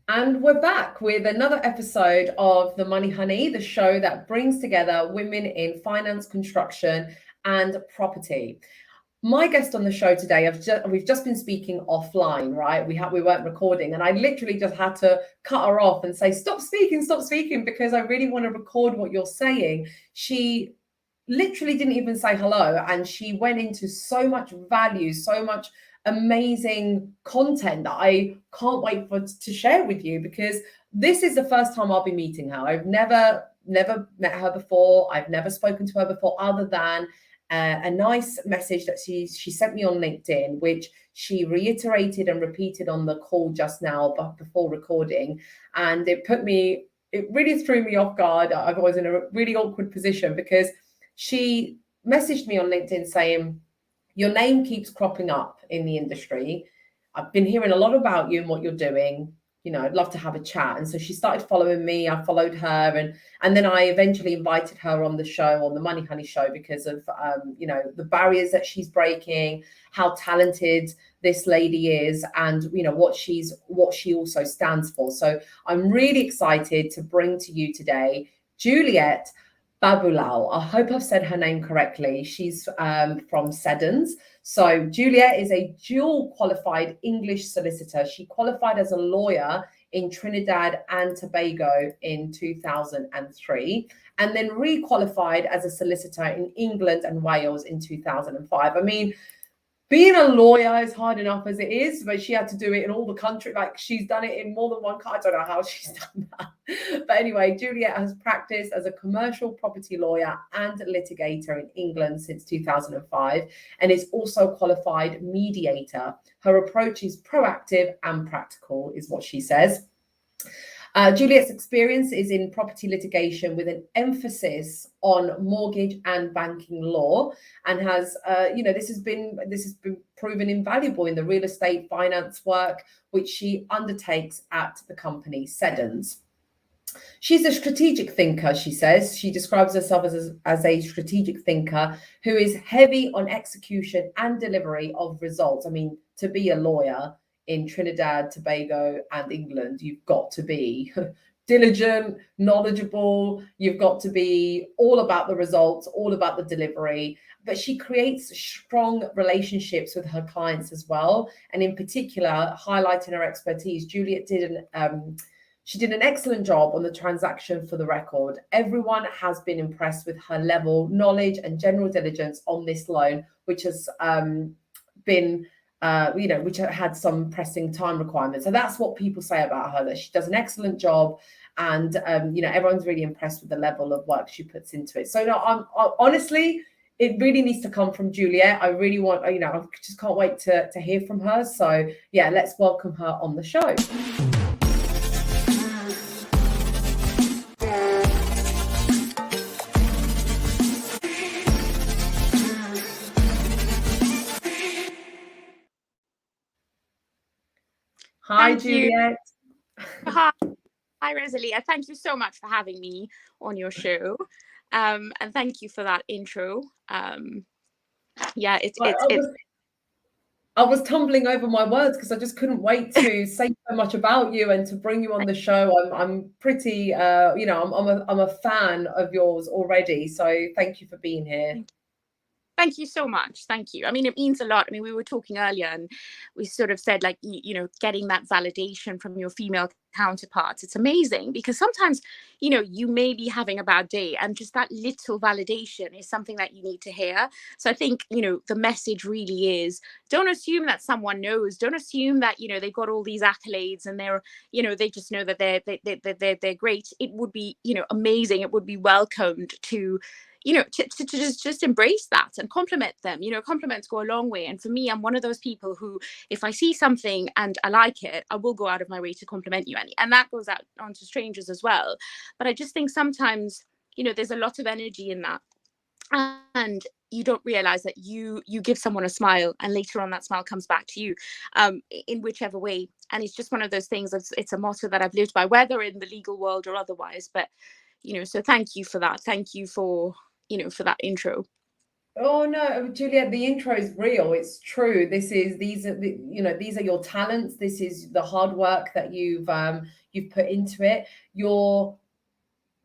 And we're back with another episode of The Money Honey, the show that brings together women in finance, construction, and property. My guest on the show today, we've just been speaking offline, right? We weren't recording, and I literally just had to cut her off and say, stop speaking, because I really want to record what you're saying. She literally didn't even say hello, and she went into so much value, so much amazing content that I can't wait to share with you, because this is the first time I'll be meeting her. I've never met her before. I've never spoken to her before, other than a nice message that she sent me on LinkedIn, which she reiterated and repeated on the call just now, but before recording, and it really threw me off guard. I was in a really awkward position, because she messaged me on LinkedIn saying, your name keeps cropping up in the industry. I've been hearing a lot about you and what you're doing. I'd love to have a chat. And so she started following me. I followed her, and then I eventually invited her on the show, on the Money Honey show, because of the barriers that she's breaking, how talented this lady is, and what she also stands for. So I'm really excited to bring to you today Juliet Baloolal. I hope I've said her name correctly. She's from Seddons. So Juliet is a dual qualified English solicitor. She qualified as a lawyer in Trinidad and Tobago in 2003, and then re-qualified as a solicitor in England and Wales in 2005. I mean, being a lawyer is hard enough as it is, but she had to do it in all the country. Like, she's done it in more than one country. I don't know how she's done that. But anyway, Juliet has practiced as a commercial property lawyer and litigator in England since 2005, and is also a qualified mediator. Her approach is proactive and practical, is what she says. Juliet's experience is in property litigation with an emphasis on mortgage and banking law, and has, this has been proven invaluable in the real estate finance work which she undertakes at the company Seddons. She's a strategic thinker, she says. She describes herself as a strategic thinker who is heavy on execution and delivery of results. I mean, to be a lawyer in Trinidad, Tobago, and England, you've got to be diligent, knowledgeable. You've got to be all about the results, all about the delivery. But she creates strong relationships with her clients as well. And in particular, highlighting her expertise, Juliet did an excellent job on the transaction for the record. Everyone has been impressed with her level, knowledge, and general diligence on this loan, which has which had some pressing time requirements. So that's what people say about her, that she does an excellent job, and everyone's really impressed with the level of work she puts into it. So honestly, it really needs to come from Juliet. I really want, I just can't wait to hear from her. So yeah, let's welcome her on the show. Hi, Juliet. Hi, Rosalie. Thank you so much for having me on your show, and thank you for that intro. I was tumbling over my words because I just couldn't wait to say so much about you and to bring you on the show. I'm pretty, I'm a fan of yours already. So thank you for being here. Thank you so much. Thank you. I mean, it means a lot. I mean, we were talking earlier and we sort of said, like, getting that validation from your female counterparts. It's amazing because sometimes, you may be having a bad day and just that little validation is something that you need to hear. So I think, the message really is, don't assume that someone knows. Don't assume that, they've got all these accolades and they're, they just know that they're great. It would be, amazing. It would be welcomed to to just embrace that and compliment them. Compliments go a long way. And for me, I'm one of those people who, if I see something and I like it, I will go out of my way to compliment you. And that goes out onto strangers as well. But I just think sometimes, there's a lot of energy in that. And you don't realize that you give someone a smile and later on that smile comes back to you, in whichever way. And it's just one of those things. It's a motto that I've lived by, whether in the legal world or otherwise. But, so thank you for that. Thank you for that intro. Oh no, Juliet, the intro is real. It's true. These are these are your talents. This is the hard work that you've put into it. Your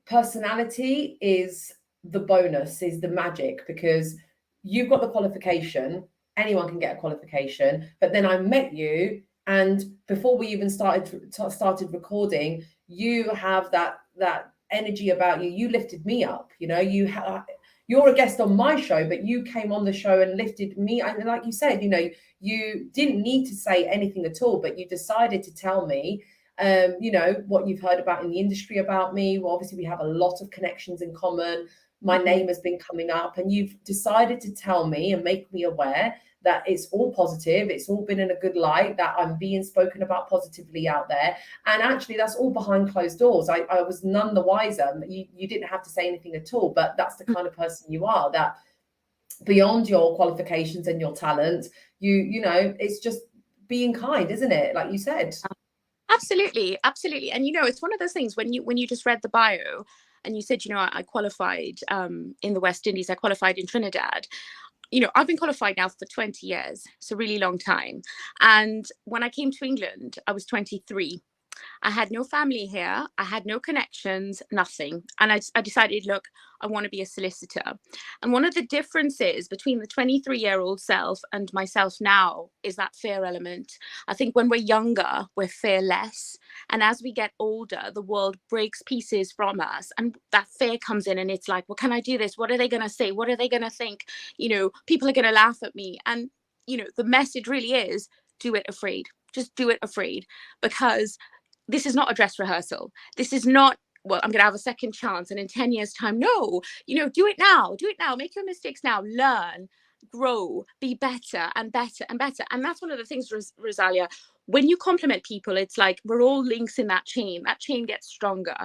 personality is the bonus, is the magic, because you've got the qualification. Anyone can get a qualification, but then I met you, and before we even started recording, you have that energy about you. You lifted me up. You're a guest on my show, but you came on the show and lifted me. And like you said, you didn't need to say anything at all, but you decided to tell me what you've heard about in the industry about me. Well, obviously we have a lot of connections in common. My name has been coming up, and you've decided to tell me and make me aware that it's all positive. It's all been in a good light, that I'm being spoken about positively out there. And actually that's all behind closed doors. I was none the wiser. You didn't have to say anything at all, but that's the kind of person you are, that beyond your qualifications and your talent, it's just being kind, isn't it? Like you said. Absolutely, absolutely. And it's one of those things when you just read the bio and you said, I qualified in the West Indies, I qualified in Trinidad. I've been qualified now for 20 years, so really long time. And when I came to England, I was 23. I had no family here. I had no connections, nothing. And I decided, look, I want to be a solicitor. And one of the differences between the 23-year-old self and myself now is that fear element. I think when we're younger, we're fearless. And as we get older, the world breaks pieces from us. And that fear comes in, and it's like, well, can I do this? What are they going to say? What are they going to think? People are going to laugh at me. And, the message really is, do it afraid. Just do it afraid, because this is not a dress rehearsal. This is not, well, I'm going to have a second chance and in 10 years time. No, do it now, make your mistakes now, learn, grow, be better and better and better. And that's one of the things, Rosalia, when you compliment people, it's like we're all links in that chain gets stronger.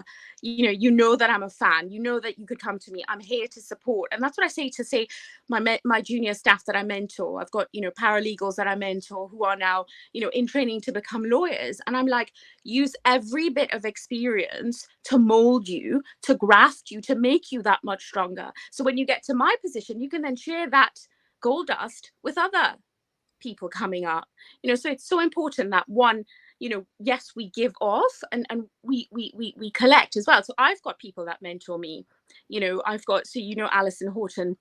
That I'm a fan, that you could come to me, I'm here to support. And that's what I say to my junior staff that I mentor. I've got paralegals that I mentor who are now in training to become lawyers, and I'm like, use every bit of experience to mold you, to graft you, to make you that much stronger. So when you get to my position, you can then share that gold dust with other people coming up. So it's so important that one, yes, we give off and we collect as well. So I've got people that mentor me. I've got, Alison Horton.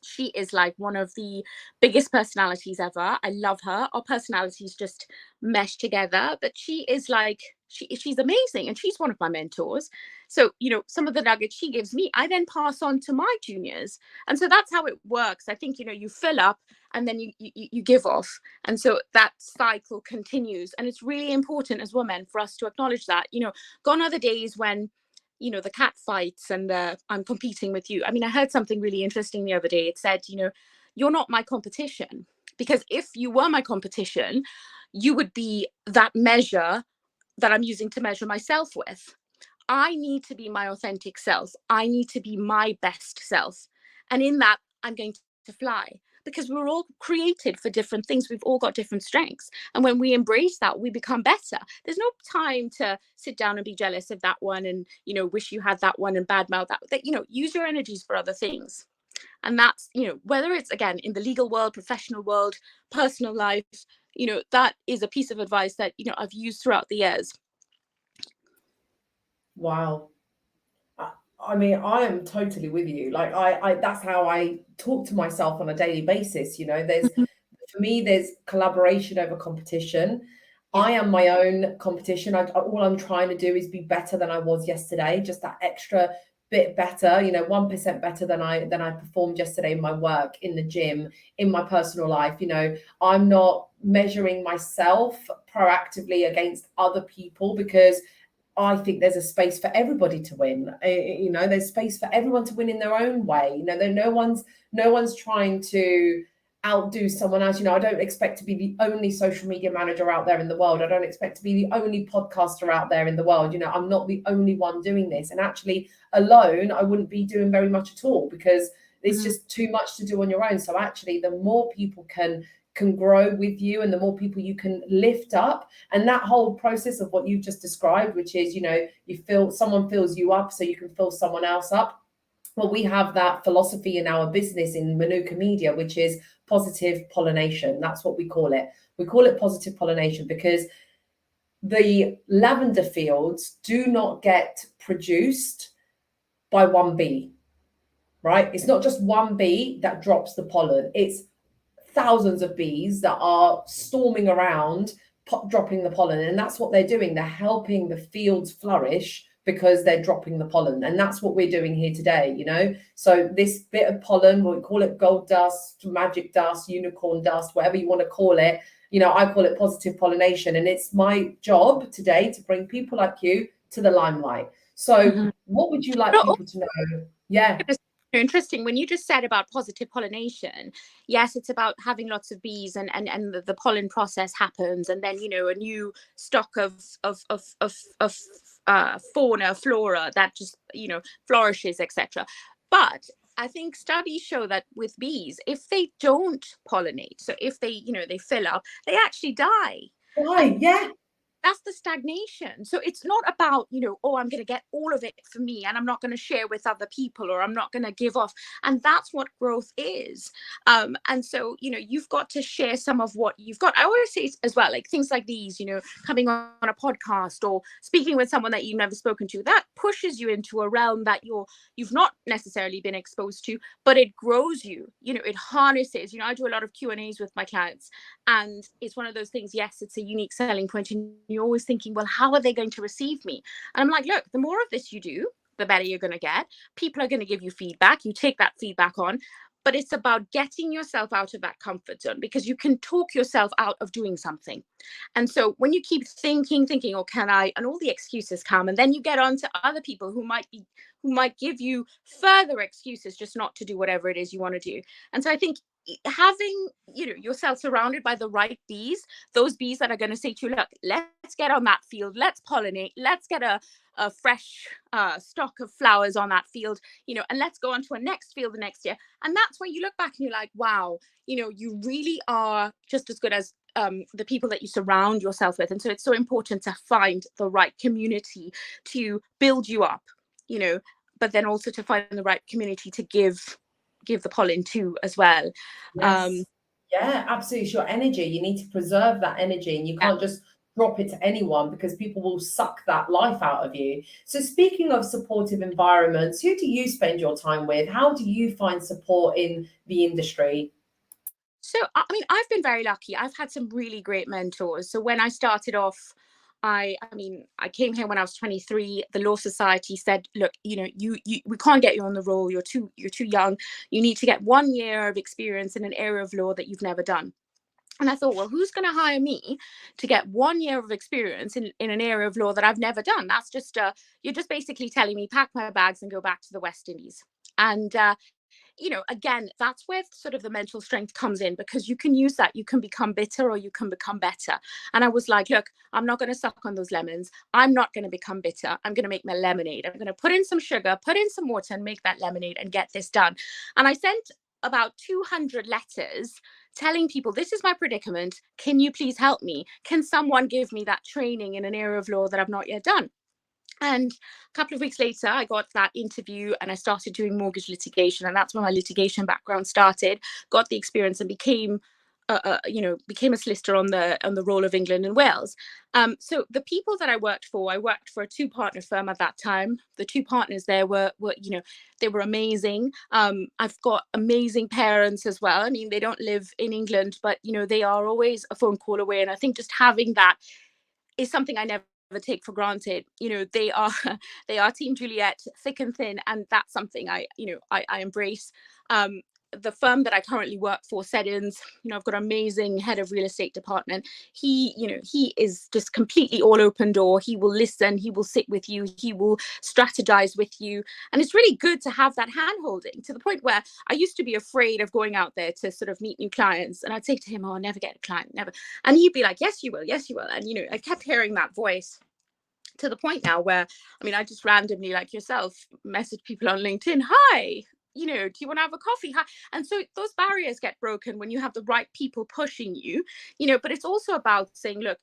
She is like one of the biggest personalities ever. I love her. Our personalities just mesh together, but she is like, she's amazing, and she's one of my mentors. So, some of the nuggets she gives me, I then pass on to my juniors. And so that's how it works. I think, you fill up and then you give off. And so that cycle continues. And it's really important as women for us to acknowledge that, gone are the days when the cat fights and I'm competing with you. I mean, I heard something really interesting the other day. It said, you're not my competition, because if you were my competition, you would be that measure that I'm using to measure myself with. I need to be my authentic self. I need to be my best self. And in that, I'm going to fly, because we're all created for different things. We've all got different strengths. And when we embrace that, we become better. There's no time to sit down and be jealous of that one and, wish you had that one and badmouth that, use your energies for other things. And that's, whether it's, again, in the legal world, professional world, personal life, that is a piece of advice that, I've used throughout the years. Wow. I mean, I am totally with you. Like I that's how I talk to myself on a daily basis. For me, there's collaboration over competition. Yeah. I am my own competition. All I'm trying to do is be better than I was yesterday, just that extra bit better, 1% better than I performed yesterday in my work, in the gym, in my personal life. I'm not measuring myself proactively against other people, because I think there's a space for everybody to win. There's space for everyone to win in their own way. No one's trying to outdo someone else. I don't expect to be the only social media manager out there in the world. I don't expect to be the only podcaster out there in the world. I'm not the only one doing this. And actually, alone, I wouldn't be doing very much at all, because it's just too much to do on your own. So actually, the more people can grow with you, and the more people you can lift up, and that whole process of what you've just described, which is you feel someone fills you up so you can fill someone else up, well, we have that philosophy in our business in Manuka Media, which is positive pollination. That's what we call it. We call it positive pollination because the lavender fields do not get produced by one bee, right? It's not just one bee that drops the pollen. It's thousands of bees that are storming around dropping the pollen, and that's what they're doing. They're helping the fields flourish because they're dropping the pollen, and that's what we're doing here today, you know. So this bit of pollen, we call it gold dust, magic dust, unicorn dust, whatever you want to call it, you know, I call it positive pollination, and it's my job today to bring people like you to the limelight. So what would you like people to know? Yeah. Interesting. When you just said about positive pollination, yes, it's about having lots of bees, and the pollen process happens, and then, you know, a new stock of fauna, flora that just, you know, flourishes, etc. But I think studies show that with bees, if they don't pollinate, so if they, you know, they fill up, they actually die. Why? Yeah. That's the stagnation. So it's not about, you know, oh, I'm going to get all of it for me and I'm not going to share with other people, or I'm not going to give off. And that's what growth is. And so, you know, you've got to share some of what you've got. I always say as well, like things like these, you know, coming on a podcast or speaking with someone that you've never spoken to, that pushes you into a realm that you've not necessarily been exposed to, but it grows you, you know, it harnesses, you know, I do a lot of Q&As with my clients, and it's one of those things, yes, it's a unique selling point, and you're always thinking, well, how are they going to receive me? And I'm like, look, the more of this you do, the better you're going to get. People are going to give you feedback. You take that feedback on. But it's about getting yourself out of that comfort zone, because you can talk yourself out of doing something. And so when you keep thinking, oh, can I? And all the excuses come. And then you get on to other people who might give you further excuses just not to do whatever it is you want to do. And so I think having, you know, yourself surrounded by the right bees, those bees that are going to say to you, look, let's get on that field, let's pollinate, let's get a fresh stock of flowers on that field, you know, and let's go on to a next field the next year. And that's where you look back and you're like, wow, you know, you really are just as good as the people that you surround yourself with. And so it's so important to find the right community to build you up, you know, but then also to find the right community to give the pollen to as well. Yes. Yeah, absolutely. It's your energy. You need to preserve that energy, and you can't just drop it to anyone, because people will suck that life out of you. So speaking of supportive environments, who do you spend your time with? How do you find support in the industry? So, I mean, I've been very lucky. I've had some really great mentors. So when I started off, I came here when I was 23. The Law Society said, look, you know, we can't get you on the roll. You're too young. You need to get 1 year of experience in an area of law that you've never done. And I thought, well, who's going to hire me to get 1 year of experience in an area of law that I've never done? That's just, you're just basically telling me, pack my bags and go back to the West Indies. And you know, again, that's where sort of the mental strength comes in, because you can use that. You can become bitter or you can become better. And I was like, look, I'm not going to suck on those lemons. I'm not going to become bitter. I'm going to make my lemonade. I'm going to put in some sugar, put in some water, and make that lemonade and get this done. And I sent about 200 letters telling people, this is my predicament. Can you please help me? Can someone give me that training in an area of law that I've not yet done? And a couple of weeks later, I got that interview and I started doing mortgage litigation. And that's where my litigation background started, got the experience, and became a solicitor on the roll of England and Wales. So the people that I worked for a 2-partner firm at that time. The 2 partners there were you know, they were amazing. I've got amazing parents as well. I mean, they don't live in England, but, you know, they are always a phone call away. And I think just having that is something I never take for granted. You know, they are Team Juliet, thick and thin, and that's something I embrace. The firm that I currently work for, Seddons, you know, I've got an amazing head of real estate department. He is just completely all open door. He will listen, he will sit with you, he will strategize with you. And it's really good to have that hand holding, to the point where I used to be afraid of going out there to sort of meet new clients. And I'd say to him, oh, I'll never get a client, never. And he'd be like, yes, you will. Yes, you will. And, you know, I kept hearing that voice, to the point now where, I mean, I just randomly, like yourself, message people on LinkedIn, hi, you know, do you want to have a coffee? Hi. And so those barriers get broken when you have the right people pushing you, you know. But it's also about saying, look,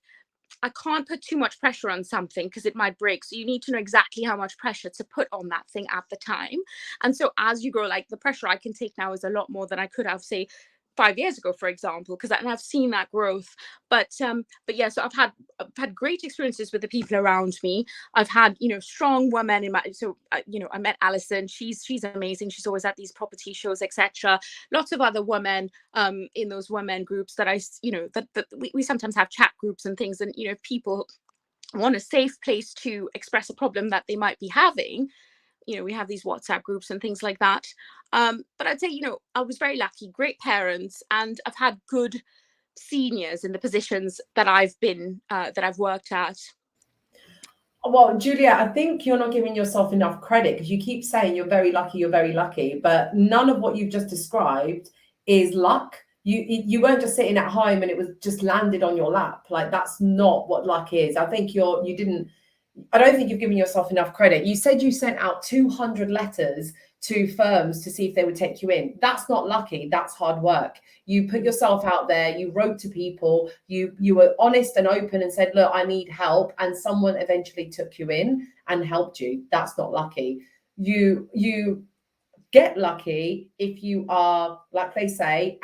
I can't put too much pressure on something because it might break. So you need to know exactly how much pressure to put on that thing at the time. And so as you grow, like the pressure I can take now is a lot more than I could have, say, 5 years ago, for example, because I've seen that growth. But yeah, so I've had great experiences with the people around me. I've had, strong women in my, so I met Alison. She's amazing. She's always at these property shows, etc. Lots of other women in those women groups that that we sometimes have chat groups and things, and if people want a safe place to express a problem that they might be having, we have these WhatsApp groups and things like that. But I'd say, I was very lucky, great parents, and I've had good seniors in the positions that I've been, that I've worked at. Well, Juliet, I think you're not giving yourself enough credit, because you keep saying you're very lucky, but none of what you've just described is luck. You weren't just sitting at home and it was just landed on your lap. Like, that's not what luck is. I think I don't think you've given yourself enough credit. You said you sent out 200 letters to firms to see if they would take you in. That's not lucky. That's hard work. You put yourself out there. You wrote to people. You were honest and open and said, look, I need help. And someone eventually took you in and helped you. That's not lucky. You get lucky if you are, like they say,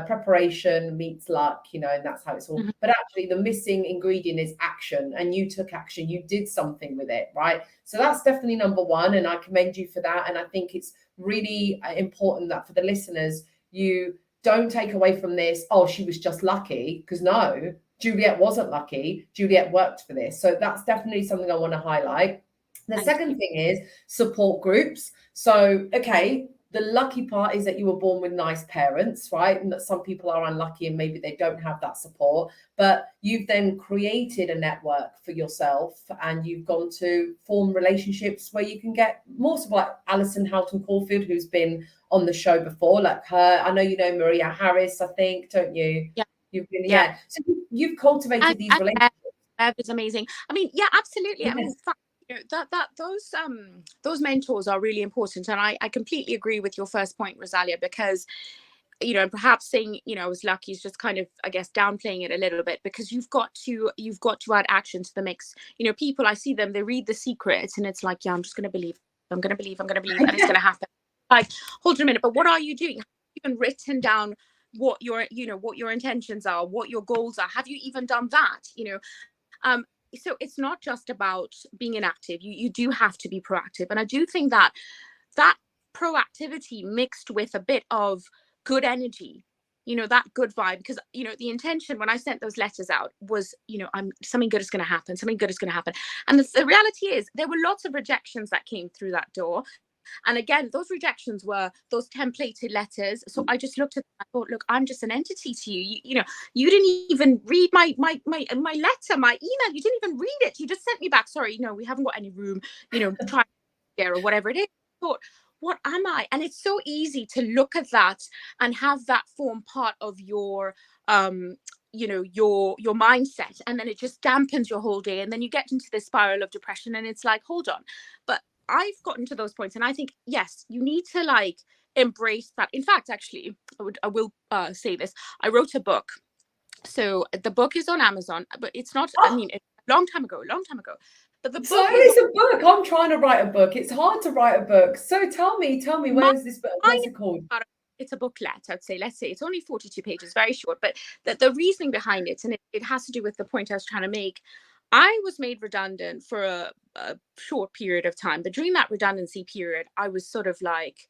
preparation meets luck, and that's how it's all. But actually the missing ingredient is action, and you took action. You did something with it, right? So that's definitely number one, and I commend you for that. And I think it's really important that for the listeners, you don't take away from this, oh, she was just lucky, because no, Juliet wasn't lucky. Juliet worked for this. So that's definitely something I want to highlight. The second thing is support groups. So, okay, the lucky part is that you were born with nice parents, right? And that some people are unlucky and maybe they don't have that support. But you've then created a network for yourself, and you've gone to form relationships where you can get more support. Like Alison Houghton Caulfield, who's been on the show before, like her. I know you know Maria Harris, I think, don't you? Yeah. You've been, yeah. So you've cultivated these relationships. Bev is amazing. I mean, yeah, absolutely. Yes. I mean, those mentors are really important, and I completely agree with your first point, Rosalia, because and perhaps saying I was lucky is just kind of, I guess, downplaying it a little bit, because you've got to add action to the mix. People, I see them, they read The Secret and it's like, yeah, I'm just going to believe, and it's going to happen. Like, hold on a minute, but what are you doing? Have you even written down what your intentions are, what your goals are? Have you even done that? So it's not just about being inactive. You do have to be proactive. And I do think that proactivity mixed with a bit of good energy, that good vibe, because, the intention when I sent those letters out was, something good is going to happen. And the reality is there were lots of rejections that came through that door. And again, those rejections were those templated letters. So I just looked at them, I thought, look, I'm just an entity to you. You didn't even read my letter, my email. You didn't even read it. You just sent me back, sorry, we haven't got any room, try there or whatever it is. I thought, what am I? And it's so easy to look at that and have that form part of your your mindset, and then it just dampens your whole day, and then you get into this spiral of depression, and it's like, hold on. But I've gotten to those points, and I think, yes, you need to embrace that. In fact, actually, I will say this. I wrote a book. So the book is on Amazon, but it's not, I mean, it's a long time ago. But the book it's a book. I'm trying to write a book. It's hard to write a book. So tell me, where's this book? What's it called? It's a booklet, I'd say. Let's say it's only 42 pages, very short. But the reasoning behind it, and it has to do with the point I was trying to make. I was made redundant for a short period of time. But during that redundancy period, I was sort of like,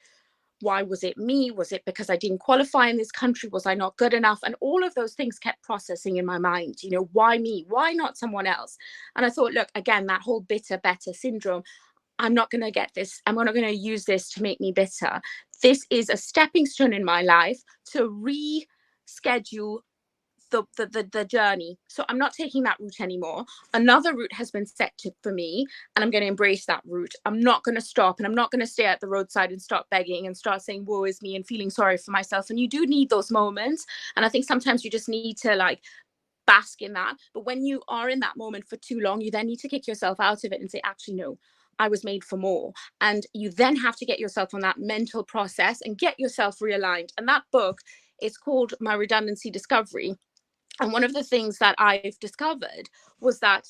why was it me? Was it because I didn't qualify in this country? Was I not good enough? And all of those things kept processing in my mind. Why me? Why not someone else? And I thought, look, again, that whole bitter, better syndrome, I'm not going to get this. I'm not going to use this to make me bitter. This is a stepping stone in my life to reschedule the journey. So I'm not taking that route anymore. Another route has been set for me, and I'm going to embrace that route. I'm not going to stop, and I'm not going to stay at the roadside and start begging and start saying woe is me and feeling sorry for myself. And you do need those moments, and I think sometimes you just need to bask in that. But when you are in that moment for too long, you then need to kick yourself out of it and say, actually, no, I was made for more. And you then have to get yourself on that mental process and get yourself realigned. And that book is called My Redundancy Discovery. And one of the things that I've discovered was that,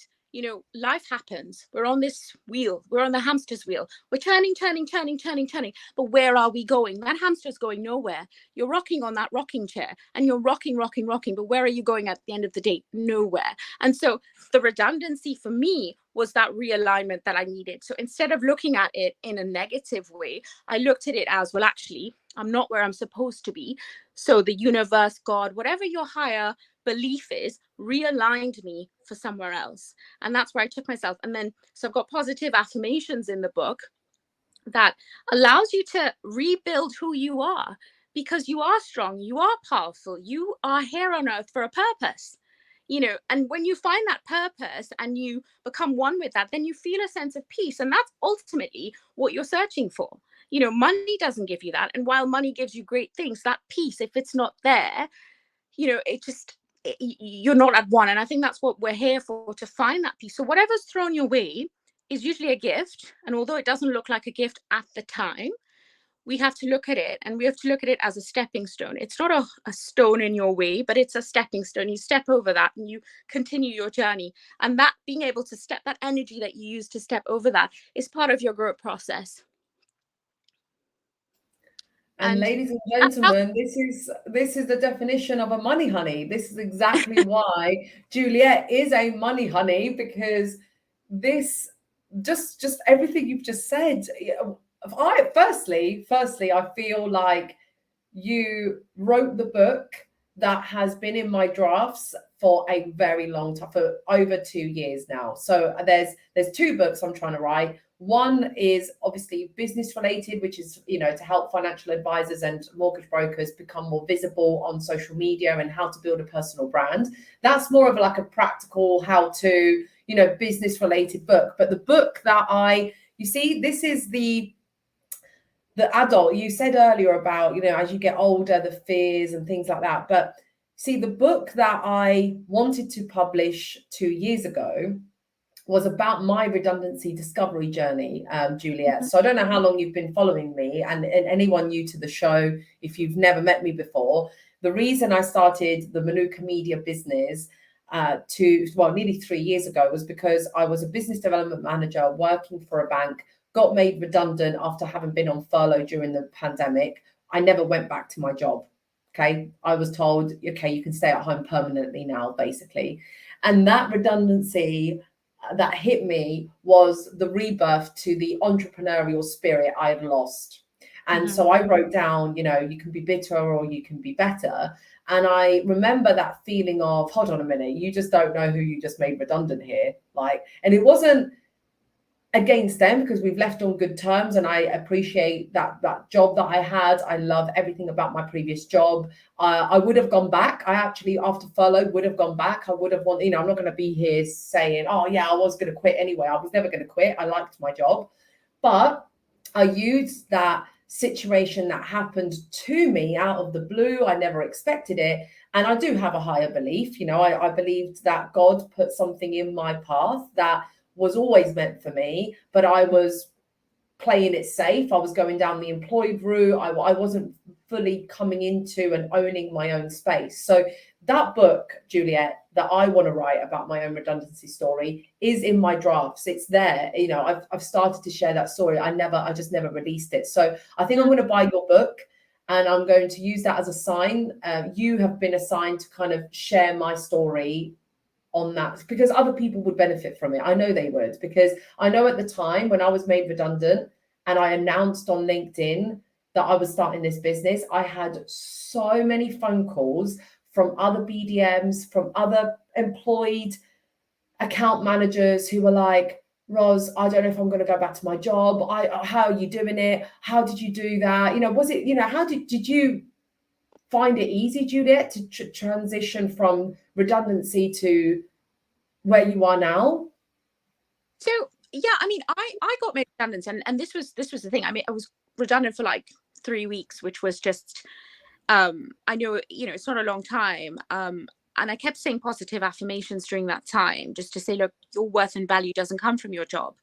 life happens. We're on this wheel. We're on the hamster's wheel. We're turning, turning, turning, turning, turning. But where are we going? That hamster's going nowhere. You're rocking on that rocking chair and you're rocking, rocking, rocking. But where are you going at the end of the day? Nowhere. And so the redundancy for me was that realignment that I needed. So instead of looking at it in a negative way, I looked at it as, well, actually, I'm not where I'm supposed to be. So the universe, God, whatever your higher belief is, realigned me for somewhere else. And that's where I took myself. And then, so I've got positive affirmations in the book that allows you to rebuild who you are, because you are strong, you are powerful, you are here on earth for a purpose. And when you find that purpose and you become one with that, then you feel a sense of peace. And that's ultimately what you're searching for. Money doesn't give you that. And while money gives you great things, that peace, if it's not there, you're not at one. And I think that's what we're here for, to find that peace. So whatever's thrown your way is usually a gift. And although it doesn't look like a gift at the time, we have to look at it, and we have to look at it as a stepping stone. It's not a stone in your way, but it's a stepping stone. You step over that and you continue your journey. And that being able to step, that energy that you use to step over that, is part of your growth process. And ladies and gentlemen, this is the definition of a money honey. This is exactly why Juliet is a money honey, because this just everything you've just said. Firstly, I feel like you wrote the book that has been in my drafts for a very long time, for over 2 years now. So there's 2 books I'm trying to write. One is obviously business related, which is, to help financial advisors and mortgage brokers become more visible on social media and how to build a personal brand. That's more of like a practical how to, business related book. But the book that this is the adult, you said earlier about, as you get older, the fears and things like that. But see, the book that I wanted to publish 2 years ago was about my redundancy discovery journey, Juliet. So I don't know how long you've been following me, and anyone new to the show, if you've never met me before, the reason I started the Manuka Media business nearly 3 years ago was because I was a business development manager working for a bank, got made redundant after having been on furlough during the pandemic. I never went back to my job. Okay. I was told, okay, you can stay at home permanently now, basically. And that redundancy that hit me was the rebirth to the entrepreneurial spirit I had lost. And so I wrote down, you can be bitter or you can be better. And I remember that feeling of, hold on a minute, you just don't know who you just made redundant here. And it wasn't against them, because we've left on good terms, and I appreciate that job that I had. I love everything about my previous job. I would have gone back. I actually, after furlough, would have gone back. I would have wanted, I'm not going to be here saying, oh yeah, I was going to quit anyway. I was never going to quit. I liked my job. But I used that situation that happened to me out of the blue. I never expected it. And I do have a higher belief. I believed that God put something in my path that was always meant for me, but I was playing it safe. I was going down the employed route. I wasn't fully coming into and owning my own space. So that book, Juliet, that I want to write about my own redundancy story is in my drafts. It's there. I've started to share that story. I just never released it. So I think I'm going to buy your book, and I'm going to use that as a sign. You have been assigned to kind of share my story on that, because other people would benefit from it. I know they would, because I know at the time when I was made redundant and I announced on LinkedIn that I was starting this business, I had so many phone calls from other BDMs, from other employed account managers who were like, Ros, I don't know if I'm going to go back to my job. How are you doing it? How did you do that? Was it, how did you find it easy, Juliet, to transition from redundancy to where you are now? So yeah, I got made redundant, and this was the thing. I was redundant for like 3 weeks, which was just I know, it's not a long time. And I kept saying positive affirmations during that time, just to say, look, your worth and value doesn't come from your job.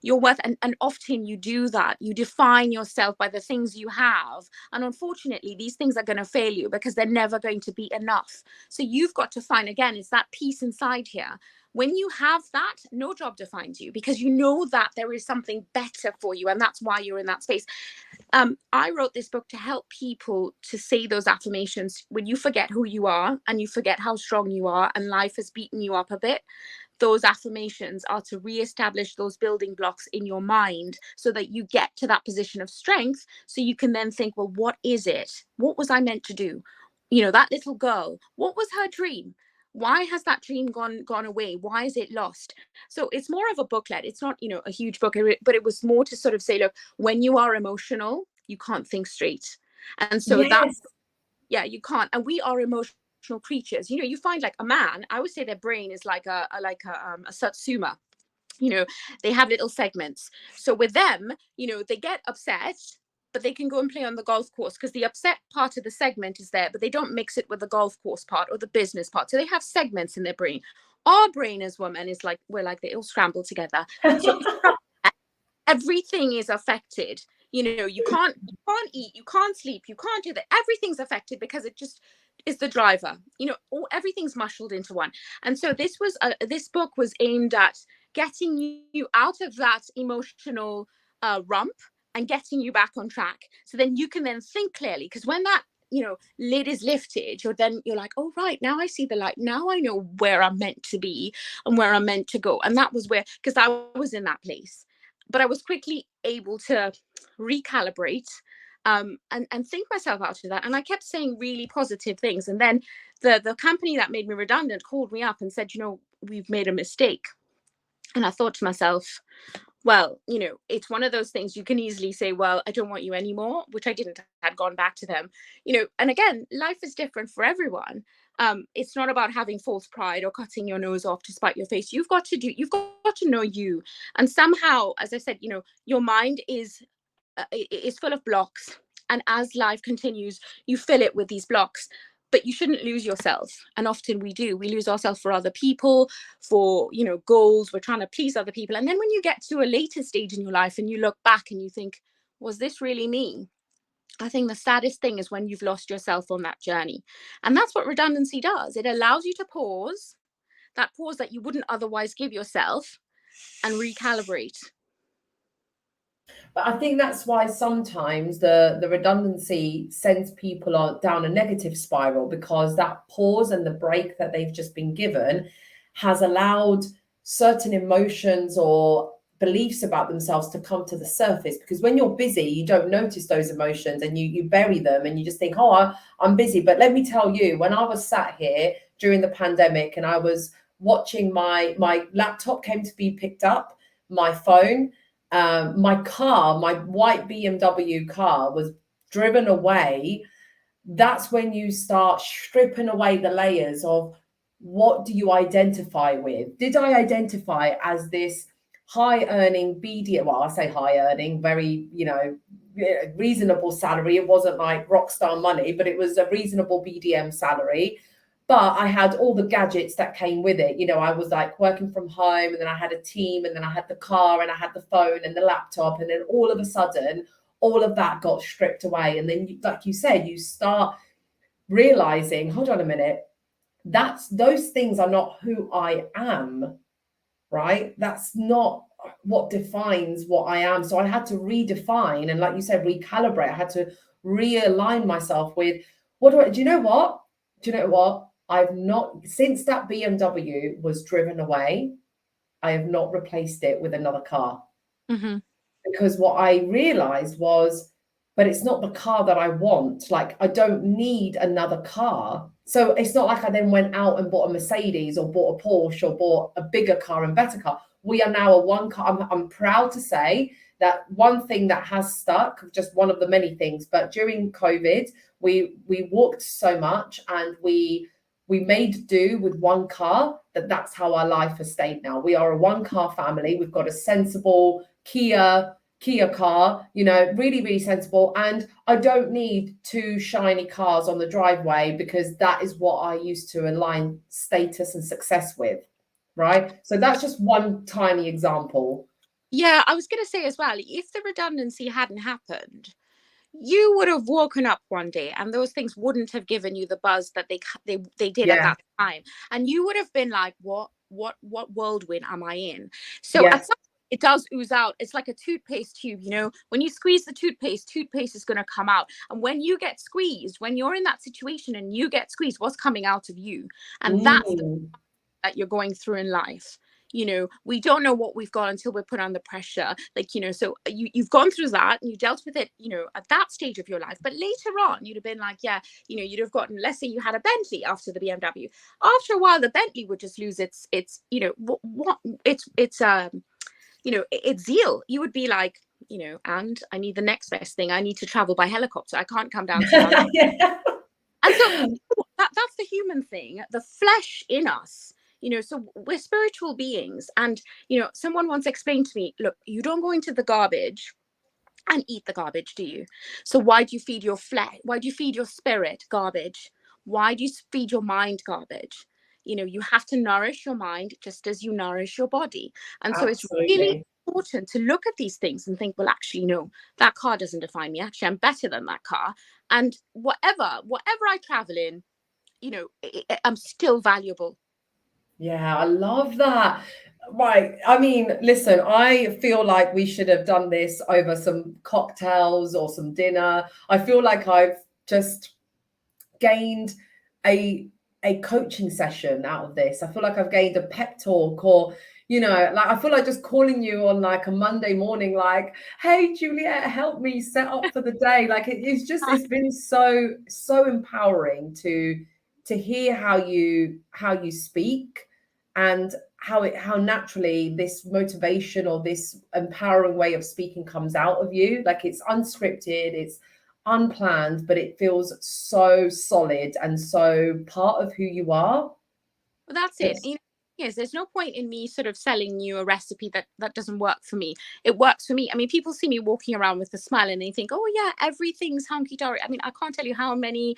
your worth. And often you do that. You define yourself by the things you have. And unfortunately, these things are going to fail you because they're never going to be enough. So you've got to find, again, it's that peace inside here. When you have that, no job defines you, because you know that there is something better for you. And that's why you're in that space. I wrote this book to help people to say those affirmations when you forget who you are and you forget how strong you are and life has beaten you up a bit. Those affirmations are to reestablish those building blocks in your mind so that you get to that position of strength. So you can then think, well, what is it? What was I meant to do? You know, that little girl, what was her dream? Why has that dream gone away? Why is it lost? So it's more of a booklet. It's not, you know, a huge book, but it was more to sort of say, look, when you are emotional, you can't think straight. And so that's, yeah, you can't. And we are emotional creatures. You know, you find like a man, I would say their brain is like a satsuma. You know, they have little segments. So with them, you know, they get upset, but they can go and play on the golf course because the upset part of the segment is there, but they don't mix it with the golf course part or the business part. So they have segments in their brain. Our brain as women is like, we're like, they all scramble together. So everything is affected. You know, you can't eat, you can't sleep, you can't do that. Everything's affected because it just is the driver. You know, everything's muscled into one. And so this book was aimed at getting you out of that emotional rump and getting you back on track. So then you can then think clearly, because when that, you know, lid is lifted, you're like, oh, right, now I see the light. Now I know where I'm meant to be and where I'm meant to go. And that was where, because I was in that place, but I was quickly able to recalibrate and think myself out of that. And I kept saying really positive things. And then the company that made me redundant called me up and said, you know, we've made a mistake. And I thought to myself, well, you know, it's one of those things you can easily say, well, I don't want you anymore, which I didn't. I had gone back to them, you know, and again, life is different for everyone. It's not about having false pride or cutting your nose off to spite your face. You've got to know you. And somehow, as I said, you know, your mind is full of blocks. And as life continues, you fill it with these blocks. But you shouldn't lose yourself. And often we do. We lose ourselves for other people, for, you know, goals. We're trying to please other people. And then when you get to a later stage in your life and you look back and you think, was this really me? I think the saddest thing is when you've lost yourself on that journey. And that's what redundancy does. It allows you to pause that you wouldn't otherwise give yourself and recalibrate. But I think that's why sometimes the redundancy sends people down a negative spiral, because that pause and the break that they've just been given has allowed certain emotions or beliefs about themselves to come to the surface. Because when you're busy, you don't notice those emotions and you bury them and you just think, oh, I'm busy. But let me tell you, when I was sat here during the pandemic and I was watching, my laptop came to be picked up, my phone, my car, my white BMW car was driven away. That's when you start stripping away the layers of what do you identify with? Did I identify as this high earning BDM? Well, I say high earning, very, you know, reasonable salary. It wasn't like rock star money, but it was a reasonable BDM salary. But I had all the gadgets that came with it. You know, I was like working from home, and then I had a team, and then I had the car, and I had the phone and the laptop. And then all of a sudden, all of that got stripped away. And then, like you said, you start realizing, hold on a minute, those things are not who I am, right? That's not what defines what I am. So I had to redefine, and like you said, recalibrate. I had to realign myself with, do you know what? I've not, since that BMW was driven away, I have not replaced it with another car. Mm-hmm. Because what I realized was, but it's not the car that I want. Like, I don't need another car. So it's not like I then went out and bought a Mercedes or bought a Porsche or bought a bigger car and better car. We are now a one car. I'm proud to say that one thing that has stuck, just one of the many things, but during COVID, we walked so much and we made do with one car, that's how our life has stayed now. We are a one car family. We've got a sensible Kia car, you know, really, really sensible. And I don't need two shiny cars on the driveway, because that is what I used to align status and success with, right? So that's just one tiny example. Yeah, I was going to say as well, if the redundancy hadn't happened, you would have woken up one day and those things wouldn't have given you the buzz that they did at Yeah, that time, and you would have been like, what whirlwind am I in? So yeah. at some point it does ooze out. It's like a toothpaste tube, you know, when you squeeze the toothpaste is going to come out. And when you get squeezed, when you're in that situation and you get squeezed, what's coming out of you? And that's Mm. that you're going through in life. You know, we don't know what we've got until we're put under pressure. Like, you know, so you've gone through that and you dealt with it, you know, at that stage of your life. But later on, you'd have been like, yeah, you know, you'd have gotten, let's say you had a Bentley after the BMW. After a while, the Bentley would just lose its, you know, you know, it's zeal. You would be like, you know, and I need the next best thing. I need to travel by helicopter. I can't come down to London. Yeah. And so that's the human thing, the flesh in us, you know. So we're spiritual beings. And, you know, someone once explained to me, look, you don't go into the garbage and eat the garbage, do you? So why do you feed your flesh? Why do you feed your spirit garbage? Why do you feed your mind garbage? You know, you have to nourish your mind just as you nourish your body. And so it's really Absolutely. important to look at these things and think, well, actually, no, that car doesn't define me. Actually, I'm better than that car. And whatever I travel in, you know, I'm still valuable. Yeah, I love that. Right. I mean, listen, I feel like we should have done this over some cocktails or some dinner. I feel like I've just gained a coaching session out of this. I feel like I've gained a pep talk, or you know, like I feel like just calling you on like a Monday morning, like, hey Juliet, help me set up for the day. Like it's just, it's been so empowering to hear how you speak, and how naturally this motivation or this empowering way of speaking comes out of you. Like it's unscripted, it's unplanned, but it feels so solid and so part of who you are. Well, that's it. It's You know, yes, there's no point in me sort of selling you a recipe that doesn't work for me. It works for me. I mean, people see me walking around with a smile and they think, oh yeah, everything's hunky dory. I mean, I can't tell you how many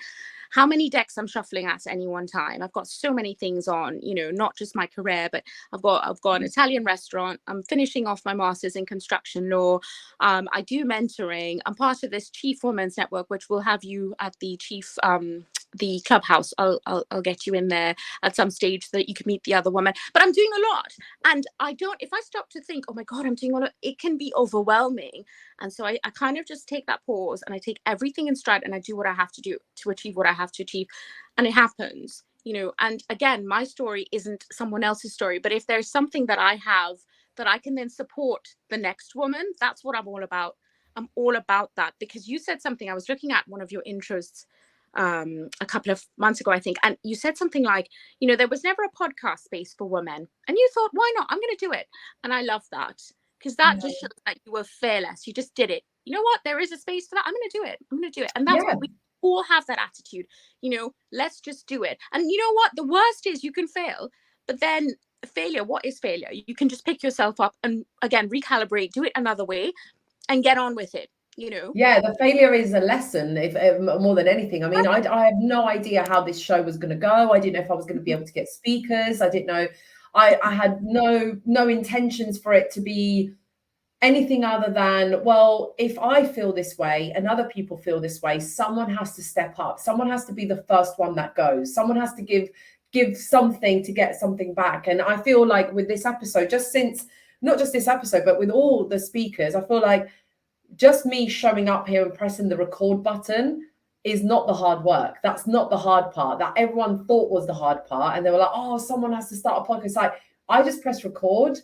decks I'm shuffling at any one time. I've got so many things on, you know, not just my career, but I've got an Italian restaurant. I'm finishing off my master's in construction law. I do mentoring. I'm part of this Chief Women's Network, which will have you at the chief the clubhouse. I'll get you in there at some stage so that you can meet the other woman. But I'm doing a lot. And I don't, if I stop to think, oh my God, I'm doing a lot, it can be overwhelming. And so I kind of just take that pause and I take everything in stride and I do what I have to do to achieve what I have to achieve. And it happens, you know. And again, my story isn't someone else's story, but if there's something that I have that I can then support the next woman, that's what I'm all about. I'm all about that, because you said something. I was looking at one of your intros a couple of months ago, I think, and you said something like, you know, there was never a podcast space for women, and you thought, why not? I'm going to do it. And I love that, because that just shows that you were fearless. You just did it. You know what? There is a space for that. I'm going to do it. I'm going to do it. And that's yeah, what we all have, that attitude. You know, let's just do it. And you know what? The worst is you can fail, but then failure, what is failure? You can just pick yourself up and again recalibrate, do it another way, and get on with it. You know. yeah, the failure is a lesson, if more than anything. I mean, I have no idea how this show was going to go. I didn't know if I was going to be able to get speakers. I didn't know. I had no intentions for it to be anything other than, well, if I feel this way and other people feel this way, someone has to step up. Someone has to be the first one that goes. Someone has to give something to get something back. And I feel like with this episode, just since, not just this episode, but with all the speakers, I feel like just me showing up here and pressing the record button is not the hard work. That's not the hard part that everyone thought was the hard part. And they were like, oh, someone has to start a podcast. Like, I just press record,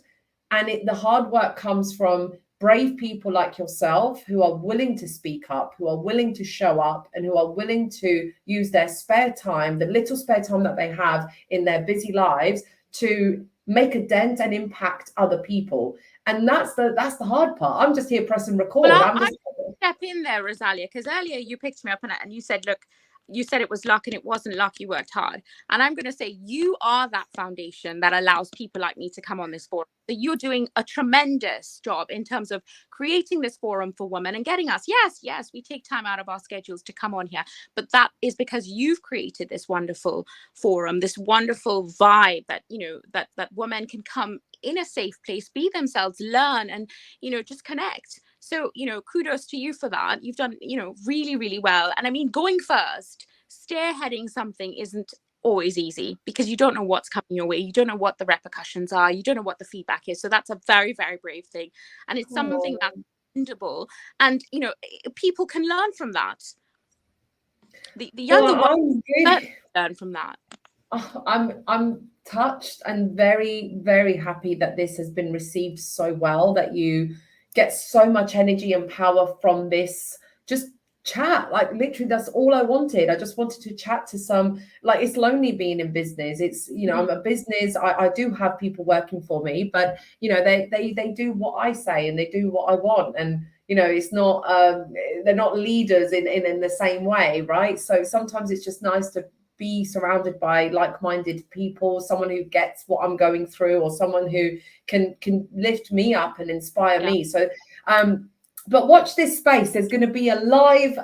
and the hard work comes from brave people like yourself who are willing to speak up, who are willing to show up, and who are willing to use their spare time, the little spare time that they have in their busy lives, to make a dent and impact other people. And that's the hard part. I'm just here pressing record. Well, I'm I just step in there, Rosalia, because earlier you picked me up and you said, look, you said it was luck, and it wasn't luck. You worked hard. And I'm going to say you are that foundation that allows people like me to come on this forum. So you're doing a tremendous job in terms of creating this forum for women and getting us. Yes, we take time out of our schedules to come on here. But that is because you've created this wonderful forum, this wonderful vibe that, that women can come in a safe place, be themselves, learn, and, just connect. So, kudos to you for that. You've done, really, really well. And I mean, going first, spearheading something isn't always easy because you don't know what's coming your way. You don't know what the repercussions are. You don't know what the feedback is. So that's a very, very brave thing. And it's something that's commendable. And, people can learn from that. The younger ones learn from that. I'm touched and very, very happy that this has been received so well, that you get so much energy and power from this just chat. Like, literally, that's all I wanted. I just wanted to chat to some, like, it's lonely being in business. It's, I'm a business. I do have people working for me, but they do what I say and they do what I want. And it's not they're not leaders in the same way, right? So sometimes it's just nice to be surrounded by like-minded people, someone who gets what I'm going through, or someone who can lift me up and inspire me. So but watch this space. There's going to be a live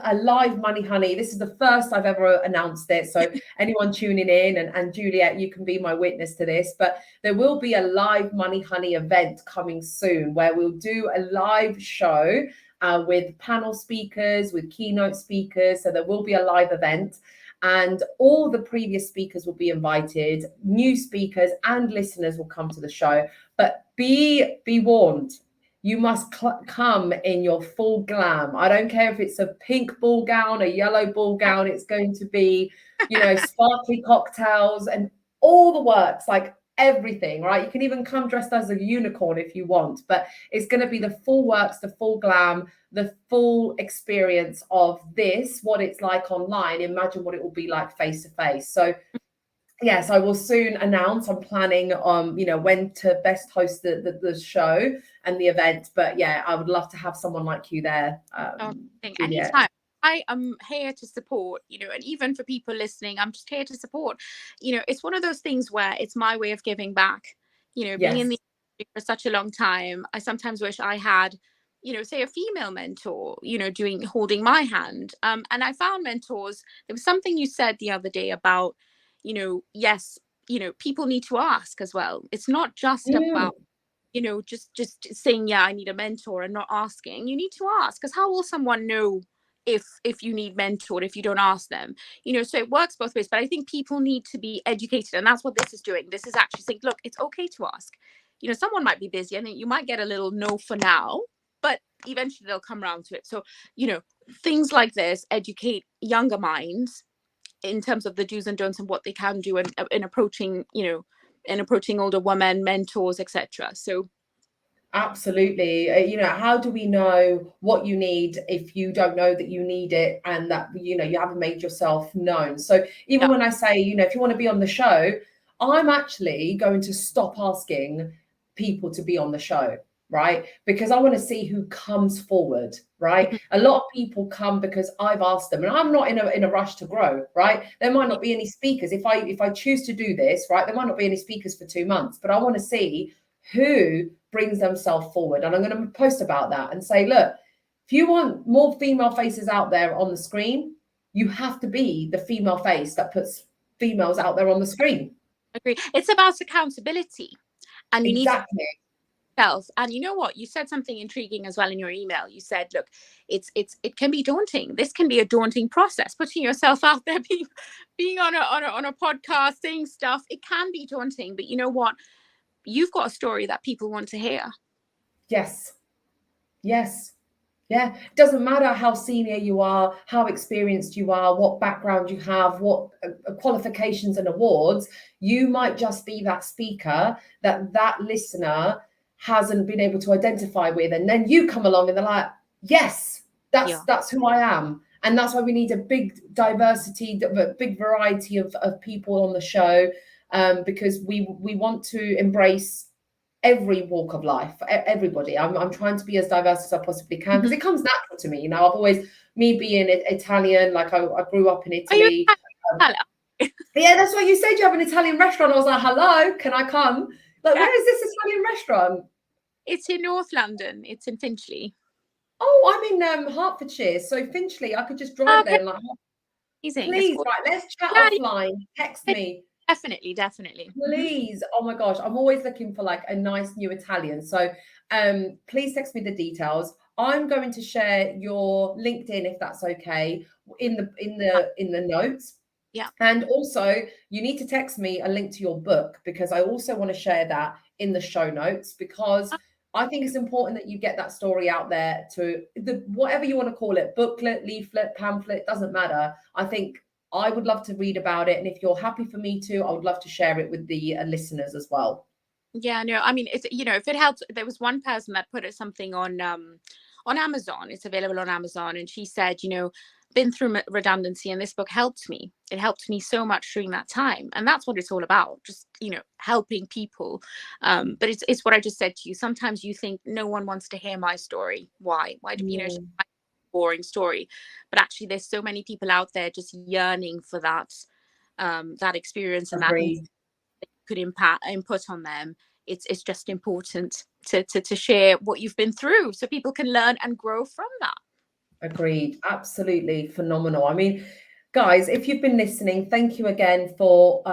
Money Honey. This is the first I've ever announced it. So anyone tuning in, and Juliet, you can be my witness to this, but there will be a live Money Honey event coming soon where we'll do a live show with panel speakers, with keynote speakers. So there will be a live event. And all the previous speakers will be invited. New speakers and listeners will come to the show. But be warned, you must come in your full glam. I don't care if it's a pink ball gown, a yellow ball gown. It's going to be, sparkly cocktails and all the works, like everything, right? You can even come dressed as a unicorn if you want. But it's going to be the full works, the full glam, the full experience of this, what it's like online. Imagine what it will be like face to face. So yes, I will soon announce. I'm planning on, when to best host the show and the event. But yeah, I would love to have someone like you there. Anytime. I am here to support, and even for people listening, I'm just here to support. It's one of those things where it's my way of giving back. Being in the industry for such a long time, I sometimes wish I had, say a female mentor, holding my hand. And I found mentors. There was something you said the other day about, yes, people need to ask as well. It's not just about, just saying, yeah, I need a mentor, and not asking. You need to ask, because how will someone know if you need mentored if you don't ask them? So it works both ways. But I think people need to be educated, and that's what this is doing. This is actually saying, look, it's okay to ask. Someone might be busy and you might get a little no for now, but eventually they'll come around to it. So, things like this educate younger minds in terms of the do's and don'ts and what they can do in approaching, older women, mentors, etc. So absolutely. How do we know what you need if you don't know that you need it, and that you haven't made yourself known? So even when I say, if you want to be on the show, I'm actually going to stop asking people to be on the show, right? Because I want to see who comes forward, right? A lot of people come because I've asked them, and I'm not in a rush to grow, right? There might not be any speakers. If I choose to do this, right, there might not be any speakers for 2 months, but I want to see who brings themselves forward. And I'm going to post about that and say, look, if you want more female faces out there on the screen, you have to be the female face that puts females out there on the screen. Agree. It's about accountability. And you need to self. And you know what? You said something intriguing as well in your email. You said, look, it can be daunting. This can be a daunting process. Putting yourself out there, being on a podcast, saying stuff, it can be daunting. But you know what? You've got a story that people want to hear. Yes. Yeah. It doesn't matter how senior you are, how experienced you are, what background you have, what qualifications and awards. You might just be that speaker that listener hasn't been able to identify with. And then you come along and they're like, yes, that's who I am. And that's why we need a big diversity, a big variety of people on the show, because we want to embrace every walk of life, for everybody. I'm trying to be as diverse as I possibly can because it comes natural to me. You know, I've always, me being Italian, like I grew up in Italy. Yeah, that's why you said you have an Italian restaurant. I was like, hello, can I come? Like, where is this Italian restaurant? It's in North London. It's in Finchley. Oh, I'm in Hertfordshire. So Finchley, I could just drive there and like, please, right, let's chat offline. Text me. Definitely. Please. Oh my gosh, I'm always looking for like a nice new Italian. So please text me the details. I'm going to share your LinkedIn, if that's okay, in the notes. Yeah. And also, you need to text me a link to your book, because I also want to share that in the show notes, because I think it's important that you get that story out there to the whatever you want to call it, booklet, leaflet, pamphlet, doesn't matter. I think I would love to read about it. And if you're happy for me to, I would love to share it with the listeners as well. Yeah, no, I mean, it's, if it helps, there was one person that put something on Amazon. It's available on Amazon. And she said, been through redundancy and this book helped me. It helped me so much during that time. And that's what it's all about, just, helping people. But it's what I just said to you. Sometimes you think no one wants to hear my story. Why do it's a boring story? But actually there's so many people out there just yearning for that experience and Agreed. that could input on them. It's just important to share what you've been through so people can learn and grow from that. Agreed. Absolutely phenomenal. I mean, guys, if you've been listening, thank you again for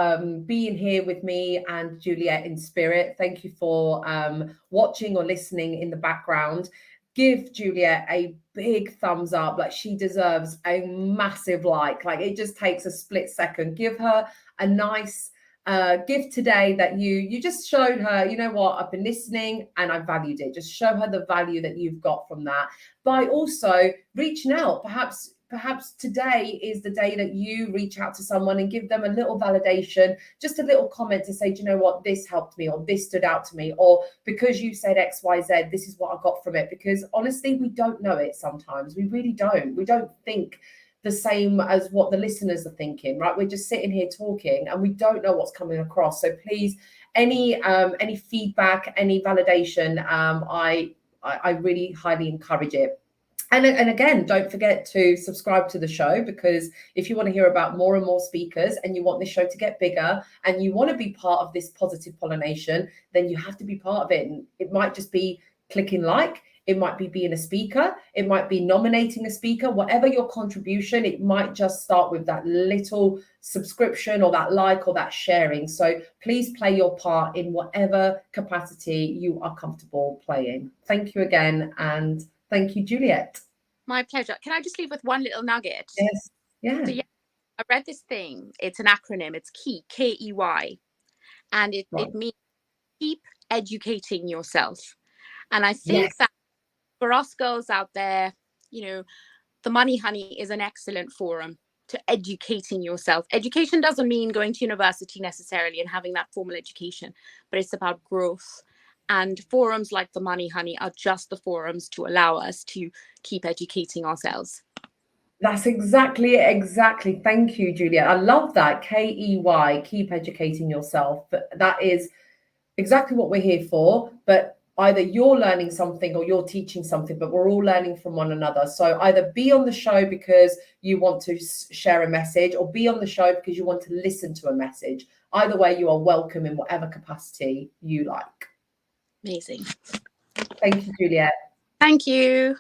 being here with me and Juliet in spirit. Thank you for watching or listening in the background. Give Juliet a big thumbs up. Like, she deserves a massive like it just takes a split second. Give her a nice gift today that you just showed her, you know what, I've been listening and I valued it. Just show her the value that you've got from that by also reaching out. Perhaps today is the day that you reach out to someone and give them a little validation, just a little comment to say, do you know what, this helped me, or this stood out to me, or because you said XYZ, this is what I got from it. Because honestly, we don't know it sometimes. We really don't. We don't think the same as what the listeners are thinking, right? We're just sitting here talking and we don't know what's coming across. So please, any feedback, any validation, I really highly encourage it. And again, don't forget to subscribe to the show, because if you want to hear about more and more speakers and you want this show to get bigger and you want to be part of this positive pollination, then you have to be part of it. And it might just be clicking like, it might be being a speaker, it might be nominating a speaker, whatever your contribution, it might just start with that little subscription or that like or that sharing. So please play your part in whatever capacity you are comfortable playing. Thank you again. And thank you, Juliet. My pleasure. Can I just leave with one little nugget? Yes. Yeah. So, I read this thing. It's an acronym. It's KEY, K-E-Y. And it means keep educating yourself. And I think that for us girls out there, the Money Honey is an excellent forum to educating yourself. Education doesn't mean going to university necessarily and having that formal education, but it's about growth. And forums like the Money Honey are just the forums to allow us to keep educating ourselves. That's exactly it. Exactly. Thank you, Juliet. I love that. KEY, keep educating yourself. But that is exactly what we're here for. But either you're learning something or you're teaching something, but we're all learning from one another. So either be on the show because you want to share a message, or be on the show because you want to listen to a message. Either way, you are welcome in whatever capacity you like. Amazing. Thank you, Juliet. Thank you.